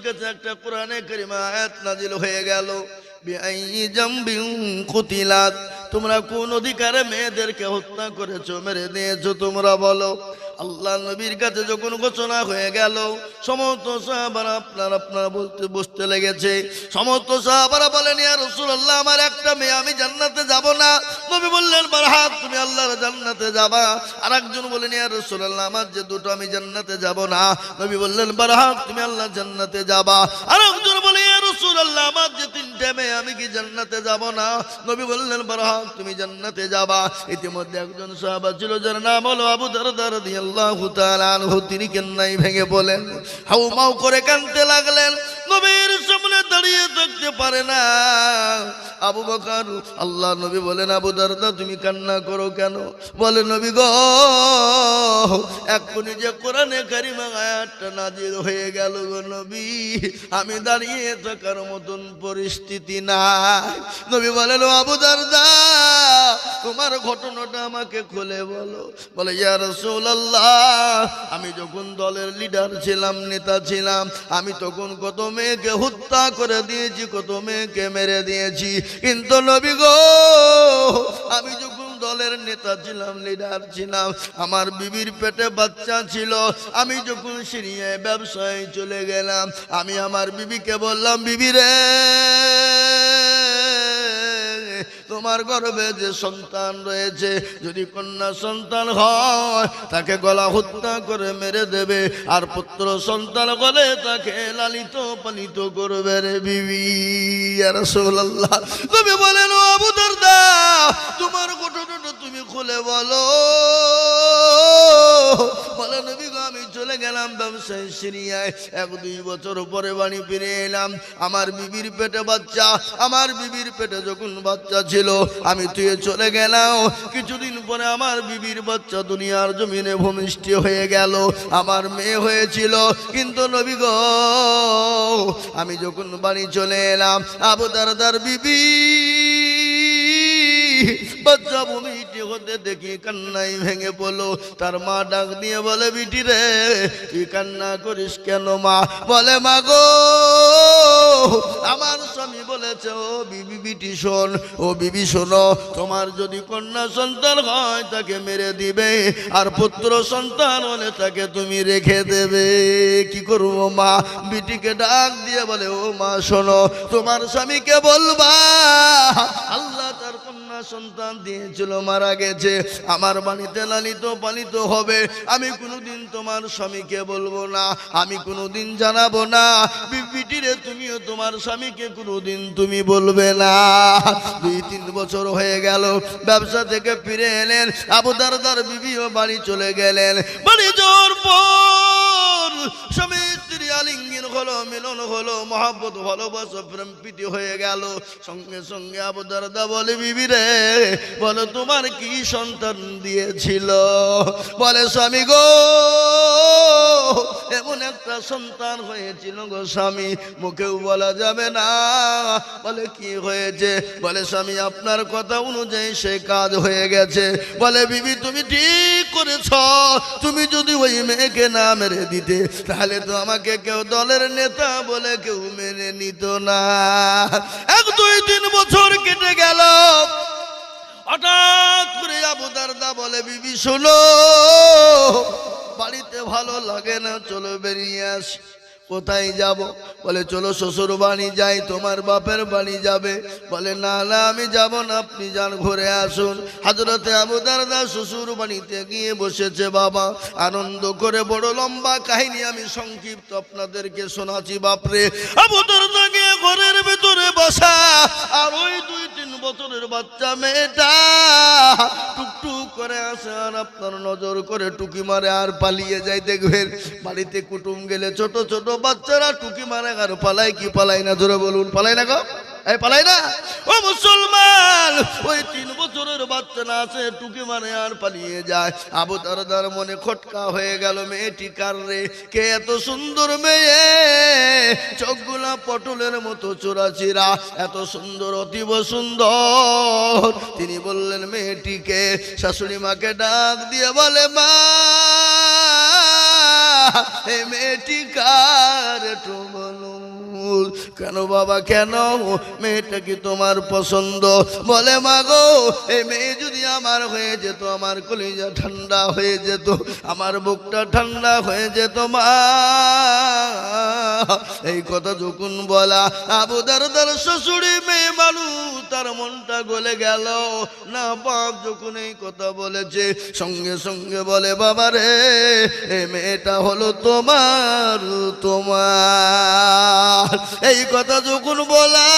কাছে একটা কোরআনে কারিমা আয়াত নাজিল হয়ে গেল, বিআইয়ি জামবিন কুতিলাত, তোমরা কোন অধিকারে মেয়েদেরকে হত্যা করেছো, মেরে দিয়েছো, তোমরা বলো। আল্লাহ নবীর কাছে যখন ঘোষণা হয়ে গেল, সমস্ত সাহাবারা আপনারা বসতে লেগেছে। সমস্ত সাহাবারা বলেন, ইয়া রাসূলুল্লাহ, আমার একটা মেয়ে, আমি জান্নাতে যাব না। নবী বললেন, বারহাত, তুমি আল্লাহর জান্নাতে যাবা। আরেকজন বলেন, ইয়া রাসূলুল্লাহ, আমার যে দুটো, আমি জান্নাতে যাব না। নবী বললেন, বারহাত, তুমি আল্লাহর জান্নাতে যাবা। আরেকজন বলে, ইয়া রাসূলুল্লাহ, আমার যে তিনটে মেয়ে, আমি কি জান্নাতে যাব না। নবী বললেন, বারহাত, তুমি জান্নাতে যাবা। ইতিমধ্যে একজন সাহাবা ছিল, যার নাম হলো আবু দারদা রাদিয়াল্লাহু তাআলা আনহু। তিনি কান্নায় ভেঙে পড়লেন, হাউমাউ করে কাঁদতে লাগলেন। নবীর সামনে দাঁড়িয়ে থাকতে পারে না আবু বকর। আল্লাহ নবী বলেন, আবু দারদা, তুমি কান্না করো কেন? বলে, নবী গো, এক্ষুনি যে কোরআনে কারিমা আয়াতটা নাজিল হয়ে গেল গো নবী, আমি দাঁড়িয়ে থাকার মতন পরিস্থিতি নাই। নবী বলেন, আবু দারদা, তোমার ঘটনাটা আমাকে খুলে বলো। বলে, ইয়া রাসূলুল্লাহ, আমি যখন দলের লিডার ছিলাম, নেতা ছিলাম, আমি তখন কত মেয়েকে হত্যা করে দিয়েছি, কত মেয়েকে মেরে দিয়েছি। কিন্তু নবী গো, আমি যখন দলের নেতা ছিলাম, লিডার ছিলাম, আমার বিবির পেটে বাচ্চা ছিল। আমি যখন সিরিয়ায় ব্যবসায় চলে গেলাম, আমি আমার বিবিকে বললাম, বিবি রে, তোমার গর্ভে যে সন্তান রয়েছে, যদি কন্যা সন্তান হয়, তাকে গলা হত্যা করে মেরে দেবে, আর পুত্র সন্তান হলে তাকে লালিত পালিত করবে রে বিবি। ইয়া রাসূলুল্লাহ, তুমি বলেন, ও আবু দারদা, তোমার ঘটনাটা তুমি খুলে বলো। বলে, নবী গো, আমি চলে গেলাম ব্যবসায় সিরিয়ায়, 1-2 বছর পরে বাড়ি ফিরে এলাম। আমার বিবির পেটে বাচ্চা, আমার বিবির পেটে যখন বাচ্চা ছিল, আমি তুই চলে গেলাম। কিছুদিন পরে আমার বিবির বাচ্চা দুনিয়ার জমিনে ভূমিষ্ঠ হয়ে গেল, আমার মেয়ে হয়েছিল। কিন্তু নবী গো, আমি যখন বাড়ি চলে এলাম, আবু দারদার বিবি বাচ্চা ভূমিষ্ঠ হতে দেখি কান্নাই ভেঙে পড়লো। তার মা ডাক দিয়ে বলে, বিটি রে, তুই কান্না করিস কেন মা? বলে, মা গো, আমার স্বামী বলেছে, ও বিবি, বিটি শোন, ও বিবি শোনো, তোমার যদি কন্যা সন্তান হয়, তাকে মেরে দিবে, আর পুত্র সন্তান হলে তাকে তুমি রেখে দেবে। কি করবো মা? বিটিকে ডাক দিয়ে বলে, ও মা শোনো, তোমার স্বামীকে বলবা, আল্লাহ তার কন্যা সন্তান দিয়েছিল, মারা গেছে, আমার বাড়িতে লালিত পালিত হবে। আমি কোনোদিন তোমার স্বামীকে বলবো না, আমি কোনোদিন জানাবো না। বিটিরে, তুমিও তোমার স্বামীকে কোনোদিন তুমি বলবে না। 2-3 বছর হয়ে গেল, ব্যবসা থেকে ফিরে এলেন, আবু দারদার বিবিও বাড়ি চলে গেলেন। বাড়ি যাওয়ার পর স্বামী স্ত্রী আলিঙ্গন হলো, মিলন হলো, মহব্বত, ভালোবাসা, প্রেম প্রীতি হয়ে গেল। সঙ্গে সঙ্গে আবু দারদা বলে, বিবি রে, বলো তোমার কি সন্তান দিয়েছিল? বলে, স্বামী গো, এমন একটা সন্তান হয়েছিল গো স্বামী, মুখেও বলা যাবে না। বলে, কি হয়েছে? বলে, স্বামী, আপনার কথা অনুযায়ী সে কাজ হয়ে গেছে। বলে, বিবি, তুমি ঠিক করেছ, তুমি যদি ওই মেয়েকে না মেরে দিতে, তাহলে তো আমাকে কেউ দলের নেতা বলে কেউ মেনে নিত না। 1-2-3 বছর কেটে গেল। হঠাৎ করে আবু দারদা বলে, বিবি শোনো, বাড়িতে ভালো লাগে না, চলো বেরিয়ে আসি। কোথায় যাব? বলে, চলো শ্বশুর বাড়ি যাই। তোমার বাপের বাড়ি যাবে? বলে, না না, আমি যাব না, আপনি যান, ঘুরে আসুন। হযরতে আবু দারদা শ্বশুর বাড়িতে গিয়ে বসেছে। বাবা আনন্দ করে, বড় লম্বা কাহিনী আমি সংক্ষিপ্ত আপনাদেরকে শোনাচ্ছি। বাপরে, আবু দারদা গিয়ে ঘরের ভেতরে বসা, আর ওই 2-3 বছরের বাচ্চা মেয়েটা টুকটুক করে আসে, আর আপনার নজর করে টুকি মারে আর পালিয়ে যায়। দেখবেন বাড়িতে কুটুম গেলে ছোট ছোট বাচ্চারা টুকি মারে আর পালায়। কি পালায় না? জোরে বলুন, পালায় না গো? এই পালায় না? ও মুসলমান, ওই 3 বছরের বাচ্চা না আছে, টুকি মারে আর পালিয়ে যায়। আবু দারদার মনে খটকা হয়ে গেল, মেয়েটি কার রে? কে এত সুন্দর মেয়ে, চোখগুলা পটলের মতো চোরাচিরা, এত সুন্দর, অতীব সুন্দর। তিনি বললেন, মেয়েটিকে। শাশুড়ি মাকে ডাক দিয়ে বলে, মা, এই মেয়েটি কার একটু বলুন। কেন বাবা কেন, মেয়েটা কি তোমার পছন্দ? বলে মা গো, এই মেয়ে যদি আমার হয়ে যেত আমার কলিজা ঠান্ডা হয়ে যেত, আমার বুকটা ঠান্ডা হয়ে যেত মা। এই কথা যখন বলা, আবু দারদার শ্বশুরি মেয়ে মানুষ, তার মনটা গলে গেল না। বাপ যখন এই কথা বলেছে সঙ্গে সঙ্গে বলে বাবা রে, এই মেয়েটা হলো তোমার তোমার। এই কথা যখন বলা,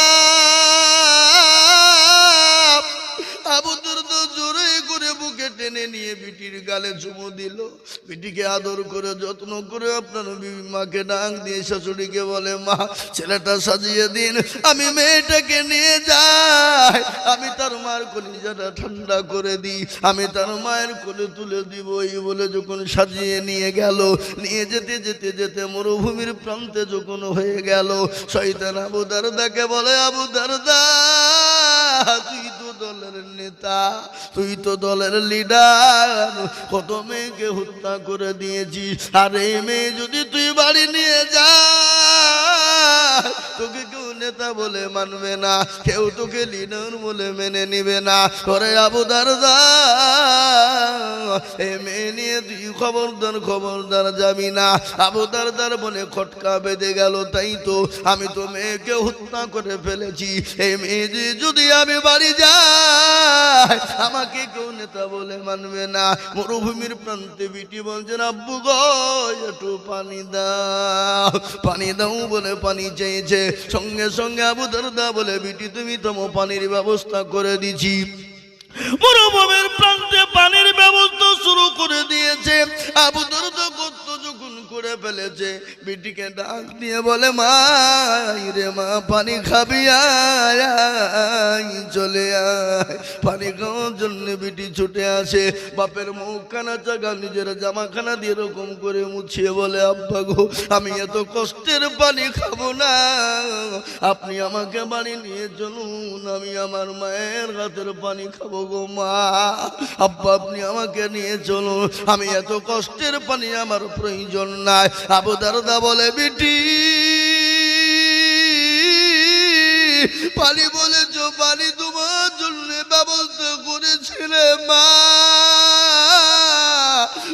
আবু দারদা জোরে করে বুকে টেনে নিয়ে বিটির গালে চুমু দিল। বিটিকে আদর করে যত্ন করে আপনার বিবি মাকে ডাক দিয়ে শাশুড়িকে বলে মা, ছেলেটা সাজিয়ে দিন, আমি মেয়েটাকে নিয়ে যাই, আমি তার মার কলিজাটা ঠান্ডা করে দিই, আমি তার মায়ের কোলে তুলে দিব। এই বলে যখন সাজিয়ে নিয়ে গেল, নিয়ে যেতে যেতে যেতে মরুভূমির প্রান্তে যখন হয়ে গেল, শয়তান আবু দারদাকে বলে আবু দারদা, তুই তো দলের নেতা, তুই তো দলের লিডার, কত মেয়েকে হত্যা করে দিয়েছিস, আর এই মেয়ে যদি তুই বাড়ি নিয়ে যা, তোকে কেউ নেতা বলে মানবে না, কেউ তোকে লিডার বলে মেনে নিবে না। করে আবু দারদা, এই মেয়ে নিয়ে তুই খবরদার খবরদার যাবি না। আবু দারদার বলে খটকা বেঁধে গেল, তাই তো আমি তো মেয়েকে হত্যা করে ফেলেছি, এই মেয়ে যদি আমি বাড়ি যাই আমাকে কেউ নেতা বলে মানবে না। মরুভূমির প্রান্তে বিটি বলছেন আব্বু গো একটু পানি দাও, পানি দাও বলে পানি চেয়েছে। সঙ্গে সঙ্গে আবু দারদা বলে বিটি তুমি তো পানির ব্যবস্থা করে দিছি। মরুভূমির প্রান্তে পানির ব্যবস্থা শুরু করে দিয়েছে। আবু দারদা কত যখন করে ফেলেছে, বিটিকে ডাক দিয়ে বলে মা রে মা, পানি খাবি আয়, চলে আয়। পানি খাওয়ার জন্য বিটি ছুটে আসে, বাপের মুখখানা চাগা নিজের জামাখানা দিয়ে এরকম করে মুছিয়ে বলে আব্বা গো, আমি এত কষ্টের পানি খাবো না, আপনি আমাকে বাড়ি নিয়ে চলুন, আমি আমার মায়ের হাতের পানি খাবো গো মা। আব্বা আপনি আমাকে নিয়ে চলুন, আমি এত কষ্টের পানি আমার প্রয়োজন নাই। আবু দারদা বলে বিটি পানি বলেছ, পানি তোমার জন্য ব্যবস্থা করেছিলে মা,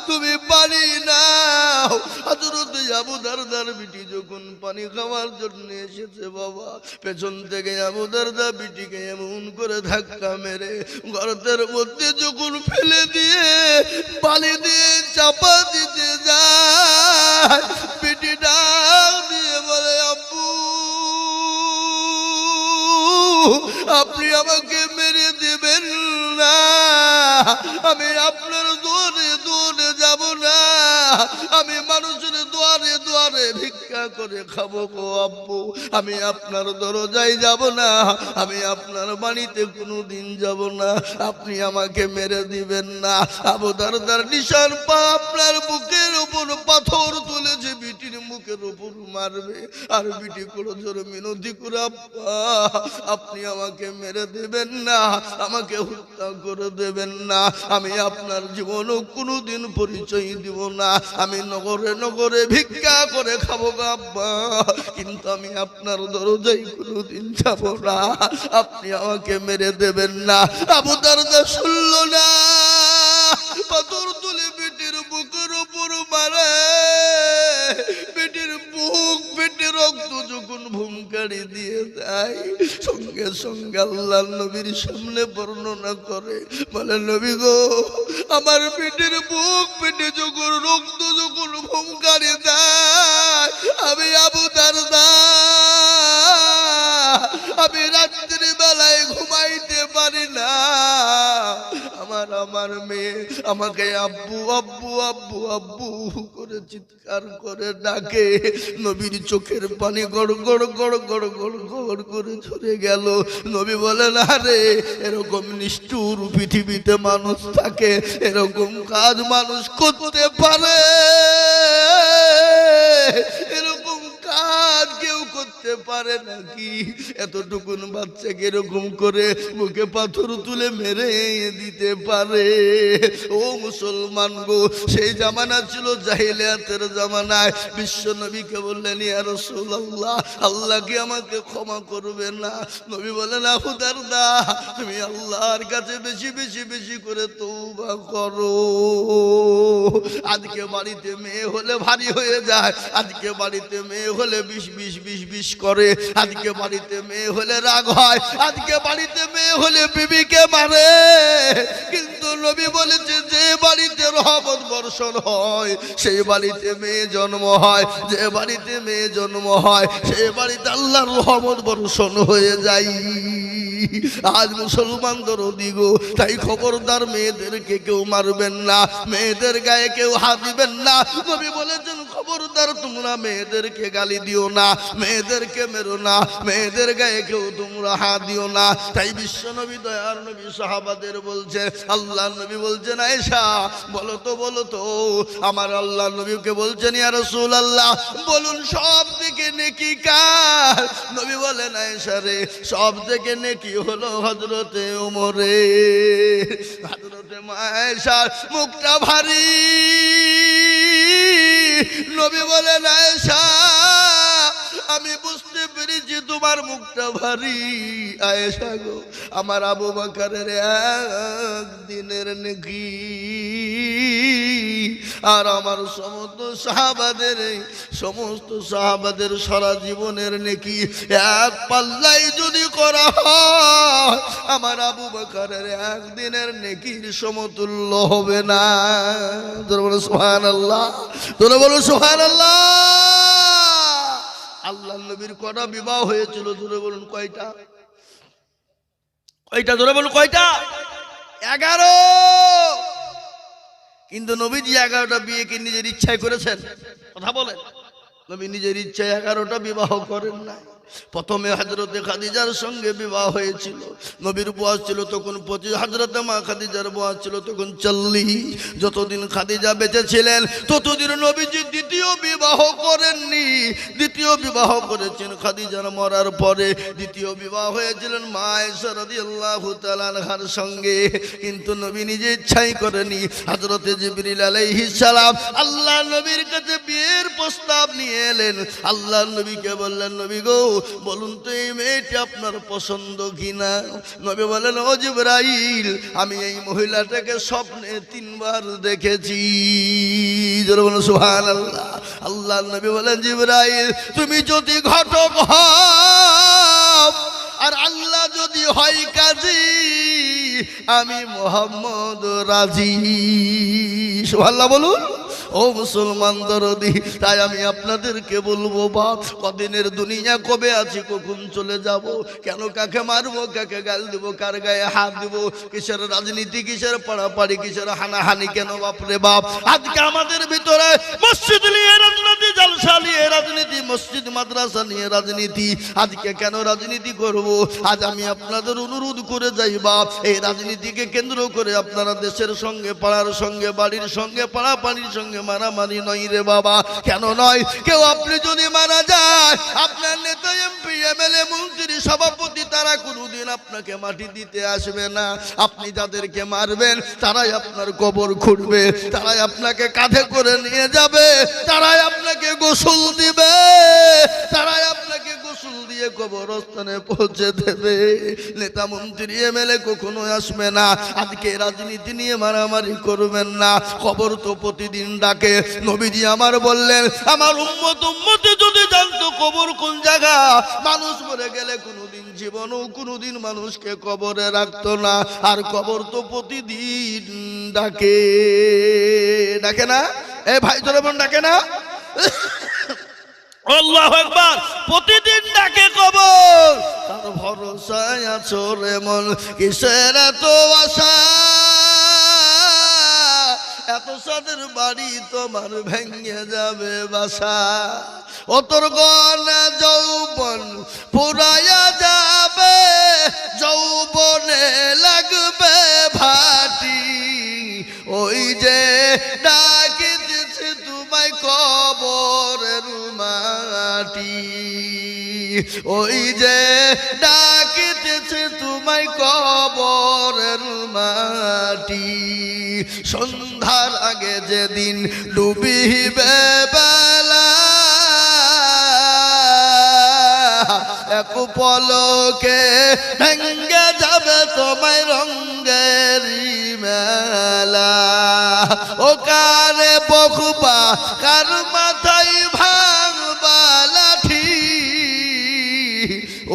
তুমি পানি নাও। হযরত আবু দারদার বিটি যখন পানি খাওয়ার জন্য এসেছে, বাবা পেছন থেকে আবু দারদা বিটিকে এমন করে ধাক্কা মেরে গর্তের মধ্যে যখন ফেলে দিয়ে পানি দিয়ে চাপা দিতে যায়, বিটি ডাক দিয়ে বলে আব্বু আপনি আমাকে মেরে দেবেন না, আমি আপনার দুয়ারে দুয়ারে যাব না, আমি মানুষের দুয়ারে দুয়ারে ভিক্ষা করে খাবো গো আব্বু, আমি আপনার দরজায় যাব না, আমি আপনার বাড়িতে কোনোদিন যাব না, আপনি আমাকে মেরে দিবেন না। আবু দারদার নিশান পা আপনার বুকের উপর পাথর তুলেছে, বিটির মুখের উপর মারবে, আর বিটি করে জোরে মিনতি করে আব্বা আপনি আমাকে মেরে দেবেন না, আমাকে হত্যা করে দেবেন না, আমি আপনার জীবনও কোনোদিন পরিচয় দিব না, আমি নগরে নগরে ভিক্ষা করে খাবো গো আব্বা, কিন্তু আমি আপনার দরজায় কোনোদিন যাব না, আপনি আমাকে মেরে দেবেন না। আবু দারদা শুনল না, পাথর তুলে বিটির বুকের উপর মারে, বিটির বুক পেটে রক্ত যখন ভুমকারি দিয়ে দেয়, সঙ্গে সঙ্গে আল্লাহ নবীর সামনে বর্ণনা করে, বলে নবী গো আমার পেটের বুক পেটে যখন রক্ত যখন ভুমকারি দেয়, আমি আবু দারদা আমি রাত্রি বেলায় ঘুমাইতে পারি না, আমার মেয়ে আমাকে আব্বু আব্বু আব্বু আব্বু করে চিৎকার করে ডাকে। নবীর চোখের পানি গড় গড় গড় গড় গড় গড় করে ঝরে গেল। নবী বলেন আরে এরকম নিষ্ঠুর পৃথিবীতে মানুষ থাকে, এরকম কাজ মানুষ করতে পারে, এরকম কাজ কেউ করতে পারে নাকি? এতটুকুন বাচ্চাকে এরকম করে মুখে পাথর তুলে মেরে দিতে পারে? ও মুসলমান গো, সেই জামানা ছিল জাহিলিয়াতের জামানায়। বিশ্ব নবীকে বললেন, ইয়া রাসূলুল্লাহ, আল্লাহ কি আমাকে ক্ষমা করবে না? নবী বলেন, আবু দারদা, তুমি আল্লাহর কাছে বেশি বেশি বেশি করে তওবা করো। আজকে বাড়িতে মেয়ে হলে ভারী হয়ে যায়, আজকে বাড়িতে মেয়ে হলে বিষ বিষ বিষ বিষ করে, আজকে বাড়িতে মেয়ে হলে রাগ হয়, আজকে বাড়িতে মেয়ে হলে বিবিকে মারে। কিন্তু নবী বলেছে, যে বাড়িতে রহমত বর্ষণ হয় সেই বাড়িতে মেয়ে জন্ম হয়, যে বাড়িতে মেয়ে জন্ম হয় সেই বাড়িতে আল্লাহর রহমত বর্ষণ হয়ে যায়। আজ মুসলমানদের দিগো, তাই খবরদার মেয়েদেরকে কেউ মারবেন না, মেয়েদের গায়ে কেউ হাত দিবেন না। নবী বলেছেন, খবরদার তোমরা মেয়েদেরকে গালি দিও না, মেয়েদেরকে মেরো না, মেয়েদের গায়ে কেউ তোমরা হাত দিও না। তাই বিশ্ব নবী, দয়ার নবী সাহাবাদের বলছে, আল্লাহ নবী বলছেন, আয়েশা বলো তো আমার আল্লাহ নবীকে বলছেন, ইয়া রাসূলুল্লাহ, বলুন সব থেকে নেকি কার? নবী বলেন, আয়েশা রে, সব থেকে নেকি হলো হযরতে ওমরের। হযরতে আয়েশার মুখটা ভারী। নবী বলেন, আয়েশা আমি বুঝতে পেরেছি তোমার মুখটা ভারী। আয়েশা গো, আমার আবু বকরের একদিনের নেকি আর আমার সমস্ত সাহাবাদের সারা জীবনের নেকি এক পাল্লাই যদি করা হয়, আমার আবু বকরের একদিনের নেকির সমতুল্য হবে না। তোরা বলো সুবহানাল্লাহ, তোরা বলো সুবহানাল্লাহ। আল্লাহ নবীর কটা বিবাহ হয়েছিল? ধরে বলুন কয়টা? কয়টা? ধরে বলুন কয়টা? 11। কিন্তু নবীজি 11টা বিয়ে কি নিজের ইচ্ছায় করেছেন? কথা বলেন। নবী নিজের ইচ্ছায় 11টা বিবাহ করেন না। প্রথমে হযরতে খাদিজার সঙ্গে বিবাহ হয়েছিল। নবীর বয়স ছিল তখন 25, হযরতে মা খাদিজার বয়স ছিল তখন 40। যতদিন খাদিজা বেঁচে ছিলেন ততদিন নবীজি দ্বিতীয় বিবাহ করেননি। দ্বিতীয় বিবাহ করেছেন খাদিজার মরার পরে। দ্বিতীয় বিবাহ হয়েছিলেন মা আয়েশা রাদিয়াল্লাহু তাআলা আনহার সঙ্গে, কিন্তু নবী নিজে ইচ্ছাই করেনি। হযরতে জিবরিল আলাইহিস সালাম আল্লাহ নবীর কাছে বিয়ের প্রস্তাব নিয়ে এলেন। আল্লাহ নবীকে বললেন, নবী গো, বলুন তো এই মেয়েটি আপনার পছন্দ কিনা? নবী বলেন, ও জিবরাইল, আমি এই মহিলাটাকে স্বপ্নে 3 বার দেখেছি। জোরে বলুন সুবহানাল্লাহ। আল্লাহ নবী বলেন, জিবরাইল তুমি যদি ঘটক হও আর আল্লাহ যদি হয় কাজী, আমি মুহাম্মদ রাজি। সুবহানাল্লাহ বলুন। ও মুসলমান দরদি, তাই আমি আপনাদেরকে বলবো, বাপ কদিনের দুনিয়া, কবে আছি, কখন চলে যাব, কেন কাকে মারবো, কাকে গাল দেবো, কার গায়ে হাত দেবো, কিসের রাজনীতি, কিসের পাড়াপাড়ি, কিসের হানাহানি, কেন বাপরে বাপ? আজকে আমাদের ভিতরে মসজিদ নিয়ে রাজনীতি, জলসা নিয়ে রাজনীতি, মসজিদ মাদ্রাসা নিয়ে রাজনীতি। আজকে কেন রাজনীতি করব? আজ আমি আপনাদের অনুরোধ করে যাই, বাপ এই রাজনীতিকে কেন্দ্র করে আপনারা দেশের সঙ্গে, পাড়ার সঙ্গে, বাড়ির সঙ্গে, পাড়াপাড়ির সঙ্গে মারামারি নয় রে বাবা। কেন নয়? কেউ আপনি যদি মারা যায়, আপনার নেতা, এমপি, এমএলএ, মন্ত্রী, সভাপতি, তারা কোনোদিন আপনাকে মাটি দিতে আসবে না। আপনি যাদেরকে মারবেন তারাই আপনার কবর খুঁড়বে, তারাই আপনাকে কাঁধে করে নিয়ে যাবে, তারাই আপনাকে গোসল দিবে, তারাই আপনাকে গোসল দিয়ে কবরস্থানে পৌঁছে দেবে। নেতা, মন্ত্রী, এমএলএ কখনো আসবে না। আজকে রাজনীতি নিয়ে মারামারি করবেন না। কবর তো প্রতিদিন ডাকে। নবীজি আমার বললেন, আমার উম্মতে যদি জানতো কবর কোন জায়গা, মানুষ মরে গেলে কোনোদিন জীবনও কোনোদিন মানুষকে কবরে রাখতো না। আর কবর তো প্রতিদিন ডাকে, ডাকে না? এ ভাই তোরা বোন ডাকে না? আল্লাহু আকবার। প্রতিদিন ডাকে কবর। তার ভরসায় আছো রে মন, কিসের এত আশা? এত সাদের বাড়ি তোমার ভেঙে যাবে বাসা। ও তোর গনা যৌবন পুরায়া যাবে, যৌবনে লাগবে ভাটি। ওই যে ডাকিতেছে তোমায় কবরের মাটি। ওই যে ডাকিতেছে তোমায় কবরের মাটি, সন্ধ্যার আগে যেদিন ডুবিবে বেলা, এক পলকে ভেঙ্গে যাবে তোমায় রঙ্গের মেলা। ও কারে বকবা কার মাথায় ভাঙবা লাঠি,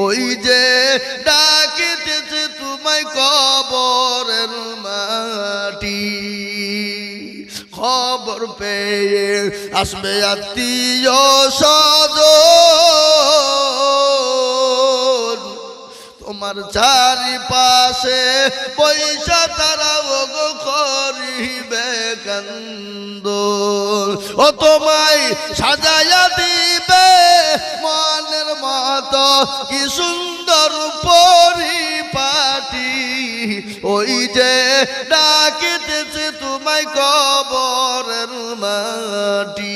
ওই যে ডাকিতেছে তোমায় কবরের মাটি। খবর পেয়ে আসবে আত্মীয় স্বজন, তোমার চারিপাশে পয়সা তারা ওগো করিবে কান্দন। ও তোমায় সাজাইয়া দিবে মনের মতো কি সুন্দর পরিপাটি, ওই যে ডাকিতেছে তোমায় কবরের মাটি।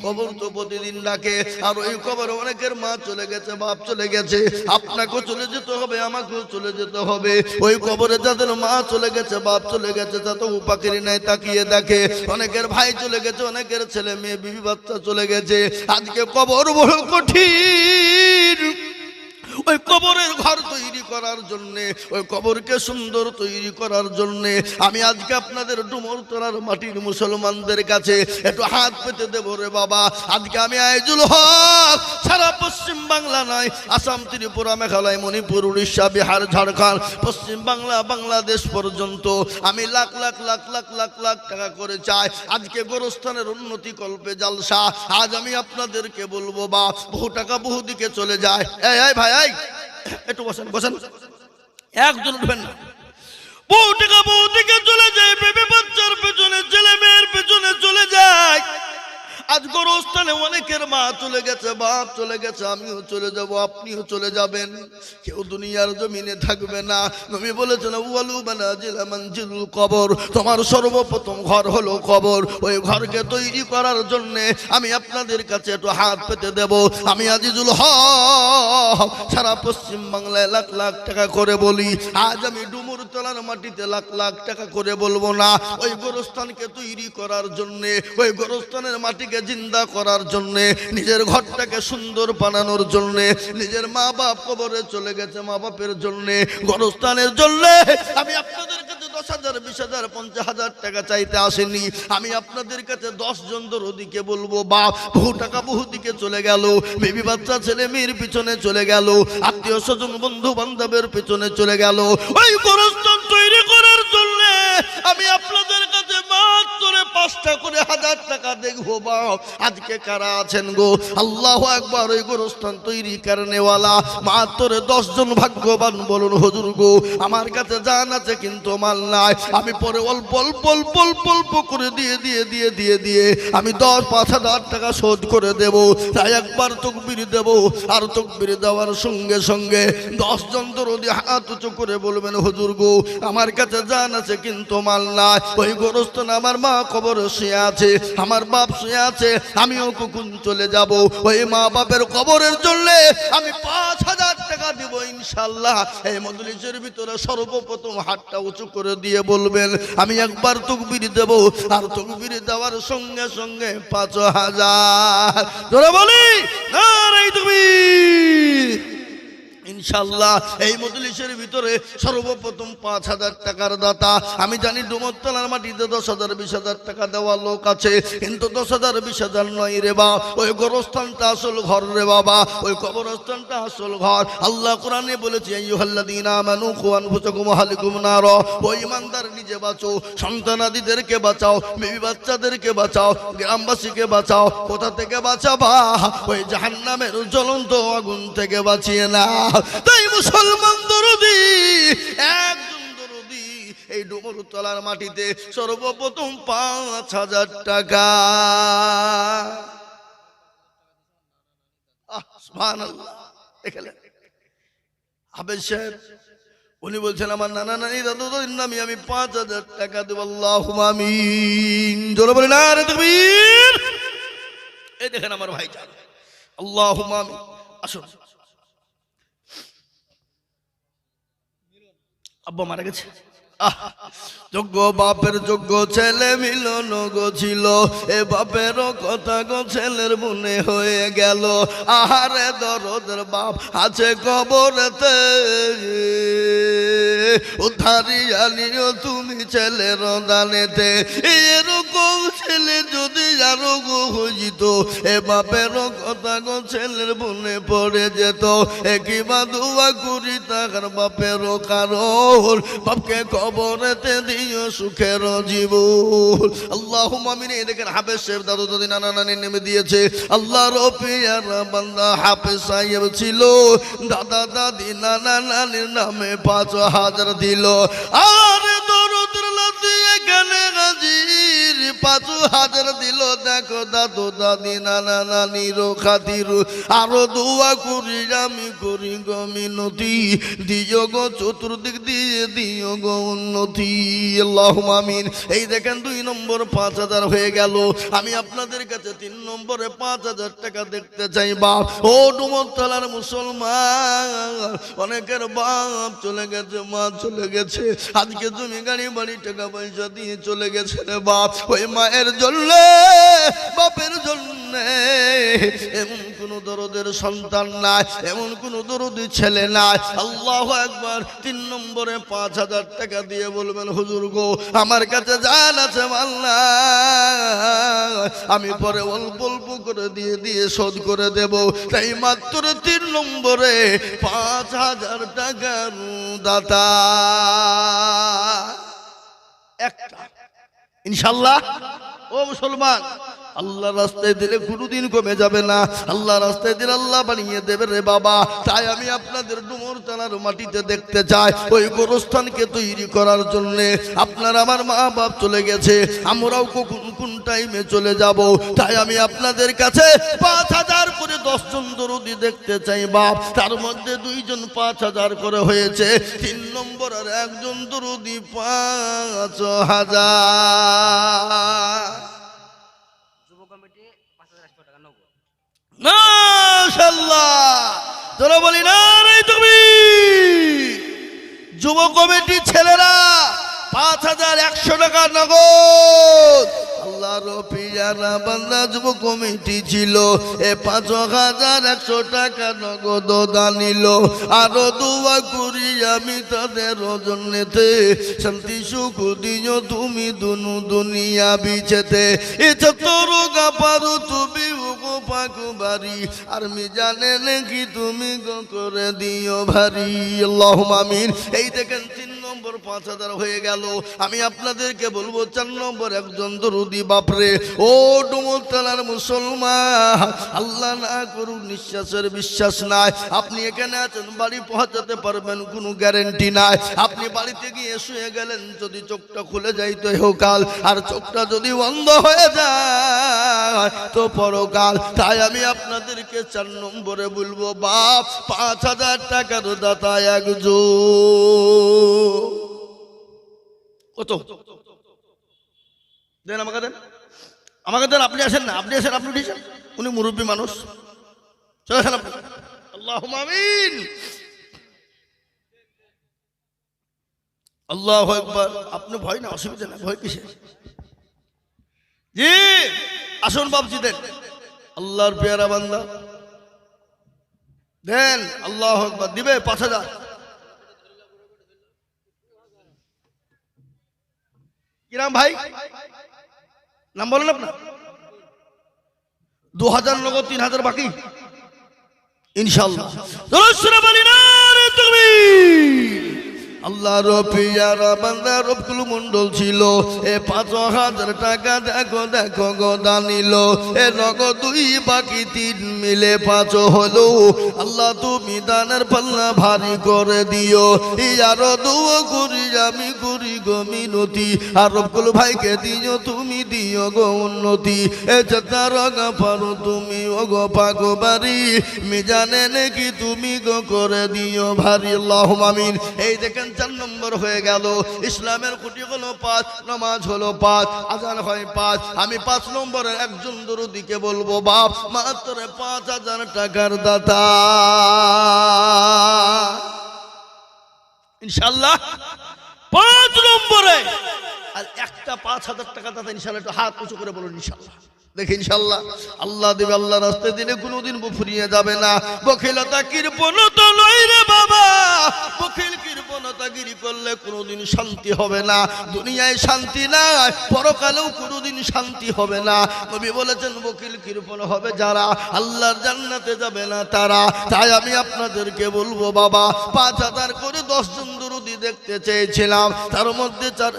কবর তো প্রতিদিন ডাকে, আর ওই কবর অনেকের মা চলে গেছে, বাপ চলে গেছে, আপনাকেও চলে যেতে হবে, আমাকেও চলে যেতে হবে। ওই কবরে যাদের মা চলে গেছে, বাপ চলে গেছে, তা তো উপাকেরই নাই, তাকিয়ে দেখে। অনেকের ভাই চলে গেছে, অনেকের ছেলে মেয়ে বিবি বাচ্চা চলে গেছে। আজকে কবর বড় কঠিন। ওই কবরের ঘর তৈরি করার জন্যে, ওই কবরকে সুন্দর তৈরি করার জন্যে আমি আজকে আপনাদের ডুমরতলার মাটির মুসলমানদের কাছে একটু হাত পেতে দেবো রে বাবা। আজকে আমি আইজুল হক সারা পশ্চিম বাংলা নয়, আসাম, ত্রিপুরা, মেঘালয়, মণিপুর, উড়িষ্যা, বিহার, ঝাড়খণ্ড, পশ্চিম বাংলা, বাংলাদেশ পর্যন্ত আমি লাখ লাখ লাখ লাখ লাখ লাখ টাকা করে চাই আজকে গোরস্থানের উন্নতি কল্পে জালসা। আজ আমি আপনাদেরকে বলবো বা বহু টাকা বহু দিকে চলে যায়। এই ভাই একটু বসেন বসেন, একজন উঠবেন না। বহু টাকা বহু দিকে চলে যায়, বেবি বাচ্চার পেছনে, ছেলে মেয়ের পেছনে চলে যায়। আজ গোরস্থানে অনেকের মা চলে গেছে, বাপ চলে গেছে, আমিও চলে যাব, আপনিও চলে যাবেন। কেউ দুনিয়ার জমিনে থাকবে না। নবী বলেছেন ওয়ালু বানাজিল মানজিলুল কবর, তোমার সর্বপ্রথম ঘর হলো কবর। ওই ঘরকে তৈরি করার জন্য আমি আপনাদের কাছে একটু হাত পেতে দেব। আমি আজিজুল হক সারা পশ্চিম বাংলায় লাখ লাখ টাকা করে বলি। আজ আমি ডুমুরতলার মাটিতে লাখ লাখ টাকা করে বলবো না। ওই গোরস্থানকে তৈরি করার জন্য, ওই গোরস্থানের মাটিকে জিন্দা করার জন্য, নিজের ঘরটাকে সুন্দর বানানোর জন্য, নিজের মা বাপ কবরে চলে গেছে, মা বাপের জন্য, গোরস্থানের জন্য আমি আপনাদের কাছে 10,000, 20,000, 50,000 টাকা চাইতে আসেনি। আমি আপনাদের কাছে 10 জন দরদিকে বলবো বাপ বহু টাকা বহু দিকে চলে গেল, বেবি বাচ্চা ছেলে মেয়ের পিছনে চলে গেল, আত্মীয় স্বজন বন্ধু বান্ধবের পিছনে চলে গেল। ওই গোরস্থান তৈরি করার জন্য আমি আপনাদের কাছে মাত্র 5টা করে 1000 টাকা দেখবো বাপ। আজকে কারা আছেন গো? আল্লাহু আকবার। ওই গোরস্থান তৈরি কারণেওয়ালা মাত্র 10 জন ভাগ্যবান বলুন হুজুর গো। আমার কাছে জান আছে কিন্তু মাল নাই। আমি পরে অল্প অল্প অল্প অল্প অল্প করে দিয়ে আমি 5,000 টাকা শোধ করে দেব। তাই একবার তাকবীর দেব, আর তাকবীর দেওয়ার সঙ্গে সঙ্গে 10 জন দরদি হাত উঁচু করে বলবেন হুজুর গো আমার কাছে জান আছে কিন্তু মাল নাই। ওই গোরস্থানে আমার মা কবরে শুয়ে আছে, আমার বাপ শুয়ে আছে, আমিও কখন চলে যাব। ওই মা বাপের কবরের জন্য আমি 5,000 টাকা দিব ইনশাআল্লাহ। এই মজলিসের ভিতরে সর্বপ্রথম হাতটা উঁচু করে দিয়ে বলবেন আমি একবার তাকবীর দেব, আর তাকবীর দেওয়ার সঙ্গে সঙ্গে 5,000 জোরে বলি নারে তাকবীর। ইনশাআল্লাহ এই মজলিসের ভিতরে সর্বপ্রথম 5,000 টাকার দাতা। আমি জানি ডুমরতলার মাটিতে 10,000, 20,000 টাকা দেওয়ার লোক আছে, কিন্তু 10,000, 20,000 নয় রে বা। ওই গোরস্থানটা আসল ঘর রে বাবা, ওই কবরস্থানটা আসল ঘর। আল্লাহ কোরআনে বলেছে আইয়ুহাল্লাযীনা আমানু কু আনফুসাকুম ওয়া আহলিকুম নার। ওই ইমানদার নিজে বাঁচো, সন্তানাদিদেরকে বাঁচাও, বিবি বাচ্চাদেরকে বাঁচাও, গ্রামবাসীকে বাঁচাও। কোথা থেকে বাঁচাবা? ওই জাহান্নামের জ্বলন্ত আগুন থেকে বাঁচিয়ে না। তাই মুসলমান দরদি, একজন দরদি এই ডুমরতলার মাটিতে সর্বপ্রথম 5,000 টাকা। সুবহানাল্লাহ। দেখলেন হাফেজ সাহেব উনি বলছেন আমার নানা নানি দাদু দাদির নামে আমি 5,000 টাকা দেব। আল্লাহুম্মা আমিন। জোরে বলেন নারে তাকবীর। এই দেখেন আমার ভাইজান, আল্লাহুম্মা আমিন। আসুন আব্বা মারা গেছে। যোগ্য বাপের যোগ্য ছেলে মিলন গো ছিল, এ বাপেরও কথা গো ছেলের মনে হয়ে গেল। আহারে দরদের বাপ আছে কবরেতে, উদ্ধারি আনিও তুমি ছেলের দানেতে। এরকম ছেলে যদি আরো গো হইত, এ বাপেরও কথা গো ছেলের মনে পড়ে যেত। কিবা দোয়া করি তার বাপেরও কারণ, বাপকে কবরেতে দিও সুখের জীবন। আল্লাহুম্মা আমিন। এই দেখেন হাফেজ সাহেব দাদু দাদি নানা নানি নেমে দিয়েছে। আল্লাহর পিয়ারা বান্দা হাফেজ সাহেব ছিল, দাদা দাদি নানা নানির নামে 5,000 দিল। আর দরুদের লাতি এখানে হাজির 5,000 দিল। দেখো দাদু দাদি নানা নানির খাতির আরো দোয়া করি আমি করি গো মিনতি, দিও গো চতুর্দিক দিয়ে দিও গো উন্নতি। আল্লাহুম্মা আমিন। এই দেখেন 2 নম্বর 5,000 হয়ে গেল। আমি আপনাদের কাছে 3 নম্বরে 5,000 টাকা দেখতে চাই। বাপ ও ডুমরতলার মুসলমান, অনেকের বাপ চলে গেছে, মা চলে গেছে, আজকে তুমি গাড়ি বাড়ি টাকা পয়সা দিয়ে চলে গেছে রে বাপ। ওই মায়ের জন্য বাপের জন্য এমন কোন দরদের সন্তান নাই, এমন কোন দরদি ছেলে নাই। আল্লাহু আকবার। 3 নম্বরে 5,000 টাকা দিয়ে বলবেন হুজুর গো আমার কাছে জান আছে আল্লাহ, আমি পরে অল্প অল্প করে দিয়ে দিয়ে শোধ করে দেব। তাই মাত্র 3 নম্বরে 5,000 টাকার দাতা একটা ইনশাআল্লাহ। ও মুসলমান, আল্লাহ রাস্তায় দিলে কোনোদিন কমে যাবে না, আল্লাহ রাস্তায় দিলে আল্লাহ বানিয়ে দেবে রে বাবা। তাই আমি আপনাদের ডুমরতলার মাটিতে দেখতে চাই ওই গোরস্থানকে তৈরি করার জন্য। আপনার আমার মা বাপ চলে গেছে, আমরাও কোন টাইমে চলে যাব। তাই আমি আপনাদের কাছে 5,000 করে 10 জন দরদি দেখতে চাই বাপ। তার মধ্যে 2 জন 5,000 করে হয়েছে। 3 নম্বর আর 1 জন দরদি 5,000। মাশাআল্লাহ, তোরা বলি না রে তুমি। যুব কমিটি ছেলেরা 5,100 টাকা নগদ। আল্লাহর পিয়ারা বান্দা যুব কমিটি ছিল, এ 5,100 টাকা নগদ দানিল। আরো দোয়া করি আমি তাদের জন্যতে, শান্তি সুখ দিও তুমি দুনু দুনিয়া বিছেতে। এ চত্বর গাপারু তুমি পাকুবারি, আর মি জানে নাকি তুমি গো করে দিও ভারী। আল্লাহুম্মা আমিন। এই দেখেন 3 নম্বর 5,000 হয়ে গেল। আমি আপনাদেরকে বলবো 4 নম্বর 1 জন দরদি বাপরে। ও ডুমরতলার মুসলমান, আল্লাহ না করুন নিঃশ্বাসের বিশ্বাস নাই। আপনি এখানে আছেন, বাড়ি পৌঁছাতে পারবেন কোনো গ্যারেন্টি নাই। আপনি বাড়িতে গিয়ে শুয়ে গেলেন, যদি চোখটা খুলে যায় তো ইহকাল, আর চোখটা যদি বন্ধ হয়ে যায় তো পরকাল। তাই আমি আপনাদেরকে 4 নম্বরে বলবো বাপ 5,000 টাকার দাতা একজন। কত দেন আমাকে, দেন আমাকে, দেন। আপনি আসেন না, আপনি আসেন, আপনি উঠেছেন, উনি মুরব্বী মানুষ, চলে আসেন আপনি। আল্লাহুম্মা আমিন। আল্লাহু আকবার। আপনি ভয় না, অসুবিধা না, ভয় কিসে? জি আসুন বাপজি, দেন। আল্লাহর পেয়ারা বান্দা দেন। আল্লাহু আকবার। দিবে 5,000। কি নাম ভাই? নাম বলেন আপনার। 2,000 নগদ, 3,000 বাকি ইনশাআল্লাহ। আল্লাহর পিয়ারা বান্দা রবকুল মন্ডল ছিল, এ 5,000 টাকা দেখো দেখো গো দানিল। এ নগদ 2 বাকি 3 মিলে 5 হলো। আল্লাহ তুমি দানের পাল্লা ভারী করে দিও। আরো দোয়া করি আমি করি গো মিনতি, আর রবকুল ভাইকে দিও তুমি দিও গো উন্নতি। এ চাতার গাফারো তুমি ও গো পাকবারি, মিজানে নাকি তুমি গো করে দিও ভারী। আল্লাহুম্মা আমিন। এই দেখেন 4 নম্বর হয়ে গেল। ইসলামের খুঁটি হলো 5, নামাজ হলো 5, আজান হয় 5। আমি 5 নম্বরের একজন দরদিকে বলবো বাপ মাত্র 5,000 টাকার দাতা ইনশাআল্লাহ। 5 নম্বরে আর একটা 5,000 টাকা দাতা ইনশাআল্লাহ একটু হাত উঁচু করে বলুন ইনশাআল্লাহ। দেখি ইনশাআল্লাহ আল্লাহ দেবে, আল্লাহ রাস্তায় দিলে কোনোদিন ফুরিয়ে যাবে না। বখিলতা কৃপণতা লয় রে বাবা, বখিল কৃপণতাগিরি করলে কোনোদিন শান্তি হবে না। দুনিয়ায় শান্তি নাই, পরকালেও কোনোদিন শান্তি হবে না। নবী বলেছেন বখিল কৃপণ হবে যারা, আল্লাহর জান্নাতে যাবে না তারা। তাই আমি আপনাদেরকে বলবো বাবা, 5,000 করে 10 জন দরুদি দেখতে চেয়েছিলাম, তার মধ্যে 4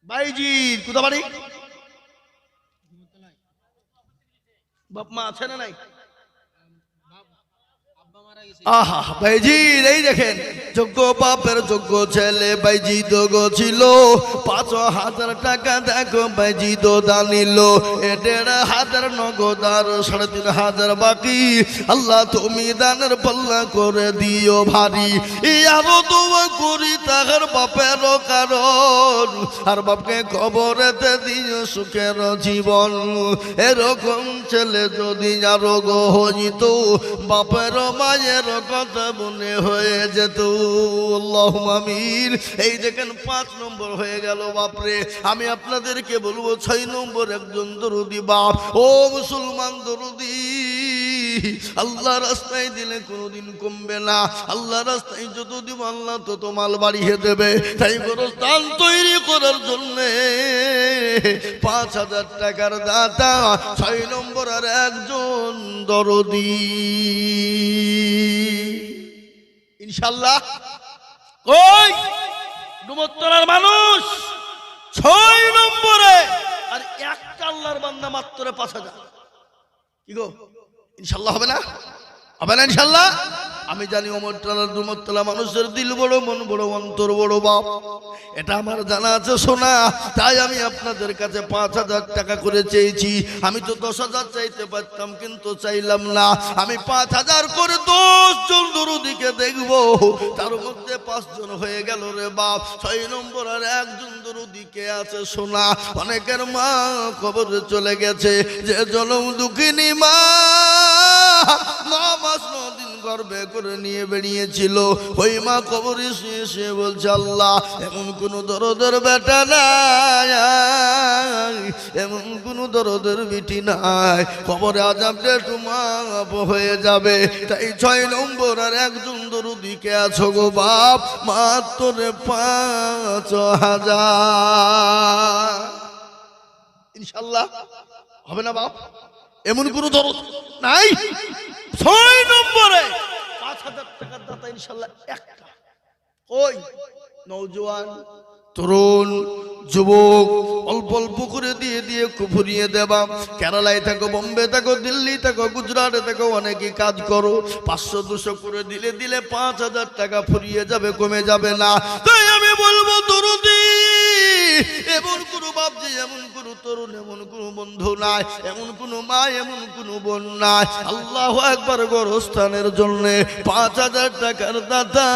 ভাইজির কোথা বাড়ি, বাপ মা আছে না নাই? আহা ভাইজির, এই দেখেন যোগ্য বাপের যোগ্য ছেলে বাইজিদ ছিল। 5,000 টাকা দেখো বাইজিদ দানিল, 1,500 নগদ আর 3,500 বাকি। আল্লাহ তুমি দানের পাল্লা করে দিও ভারী। আরো দোয়া করি তাহার বাপের কারণ, আর বাপকে কবরেতে দিও সুখের জীবন। এরকম ছেলে যদি আরো গো হইত, বাপের মায়ের কথা মনে হয়ে যেত। আল্লাহুম্মা আমিন। এই দেখেন 5 নম্বর হয়ে গেল বাপরে। আমি আপনাদেরকে বলবো 6 নম্বর একজন দরুদি বাপ। ও মুসলমান দরুদি, আল্লাহ রাস্তায় দিলে কোনোদিন কমবে না। আল্লাহ রাস্তায় যত দিব আল্লাহ তত মাল বাড়িয়ে দেবে। তাই গোরস্থান তৈরি করার জন্য 5,000 টাকার দাতা 6 নম্বর আর একজন দরদি ইনশাআল্লাহ। কই ডুমুরতলার মানুষ 6 নম্বরে আর একটা আল্লাহর বান্দা মাত্র 5,000। কি গো ইনশাআল্লাহ হবে না? হবে না ইনশাআল্লাহ? আমি জানি অমরতলার ডুমুরতলা মানুষের দিল বড়, মন বড়, অন্তর বড় বাপ, এটা আমার জানা আছে শোনা। তাই আমি আপনাদের কাছে 5,000 টাকা করে চেয়েছি। আমি তো 10,000 চাইতে পারতাম, কিন্তু চাইলাম না। আমি 5,000 করে 10 জন দরুদিকে দেখবো, তার মধ্যে 5 জন হয়ে গেল রে বাপ। 6 নম্বর আর একজন দরুদিকে আছে শোনা। অনেকের মা কবরে চলে গেছে, যে জনম দুঃখিনী মা 9 মাস 9 দিন গর্ভে করে নিয়ে বেরিয়েছিল, ওই মা কবরে শুয়ে বলছে আল্লাহ এমন কোন দরদের বেটা নাই, এমন কোন দরদের বিটি নাই, কবরে আযাবটা একটু মাফ হয়ে যাবে। তাই 6 নম্বর আর একজন দরুদিকে আছো গো বাপ, মাত্র 5,000 ইনশাআল্লাহ। হবে না বাপ? এমন কোন দরদ নাই। 6 নম্বরে 5,000 টাকার দাতা ইনশাআল্লাহ একটা। ওই নওজোয়ান তরুণ যুবক অল্প অল্প করে দিয়ে দিয়ে ফুরিয়ে দেবা। কেরালায় থাকো, বোম্বে থাকো, দিল্লি থাকো, গুজরাটে থাকো, অনেকেই কাজ করো। 500-200 করে দিলে দিলে 5,000 টাকা ফুরিয়ে যাবে, কমে যাবে না। তাই আমি বলবো দরুদি, এমন কোন বাপ যে, এমন কোন তরুণ, এমন কোন বন্ধু নাই, এমন কোন মা, এমন কোন বোন নাই, আল্লাহু আকবার গোরস্থানের জন্য 5,000 টাকার দাতা